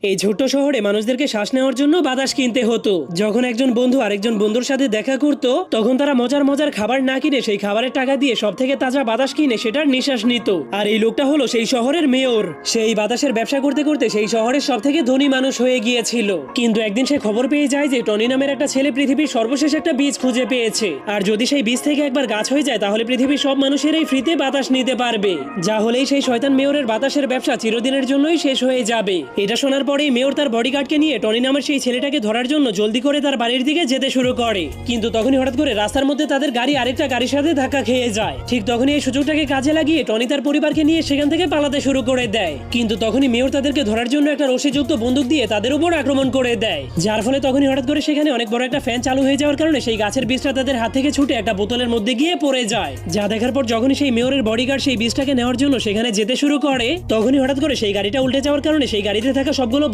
এই ছোট্ট শহরে মানুষদেরকে শ্বাস নেওয়ার জন্য বাতাস কিনতে হতো। যখন একজন বন্ধু আরেকজন বন্ধুর সাথে দেখা করত, তখন তারা মজার মজার খাবার না কিনে সেই খাবারের টাকা দিয়ে সব থেকে তাজা বাতাস কিনে সেটার নিঃশ্বাস নিত। আর এই লোকটা হলো সেই শহরের মেয়র। সেই বাতাসের ব্যবসা করতে করতে সেই শহরের সব থেকে ধনী মানুষ হয়ে গিয়েছিল। কিন্তু একদিন সে খবর পেয়ে যায় যে টনি নামের একটা ছেলে পৃথিবীর সর্বশেষ একটা বীজ খুঁজে পেয়েছে, আর যদি সেই বীজ থেকে একবার গাছ হয়ে যায় তাহলে পৃথিবীর সব মানুষেরাই ফ্রিতে বাতাস নিতে পারবে। যা হলেই সেই শয়তান মেয়রের বাতাসের ব্যবসা চিরদিনের জন্যই শেষ হয়ে যাবে। এটা শোনার পরেই মেয়র তার বডিগার্ডকে নিয়ে টনি নামের সেই ছেলেটাকে ধরার জন্য জলদি করে তার বাড়ির দিকে যেতে শুরু করে। কিন্তু তখনই হঠাৎ করে রাস্তার মধ্যে তাদের গাড়ি আরেকটা গাড়ির সাথে ধাক্কা খেয়ে যায়। ঠিক তখনই এই সুযোগটাকে কাজে লাগিয়ে টনি তার পরিবারকে নিয়ে সেখান থেকে পালাতে শুরু করে দেয়। কিন্তু তখনই মেয়র তাদেরকে ধরার জন্য একটা রশিযুক্ত বন্দুক দিয়ে তাদের উপর আক্রমণ করে দেয়, যার ফলে তখনই হঠাৎ করে সেখানে অনেক বড় একটা ফ্যান চালু হয়ে যাওয়ার কারণে সেই গাছের বীজটা তাদের হাত থেকে ছুটে একটা বোতলের মধ্যে গিয়ে পড়ে যায়। যা দেখার পর যখনই সেই মেয়রের বডিগার্ড সেই বীজটাকে নেওয়ার জন্য সেখানে যেতে শুরু করে, তখনই হঠাৎ করে সেই গাড়িটা উল্টে যাওয়ার কারণে সেই গাড়িতে থাকা সবগুলো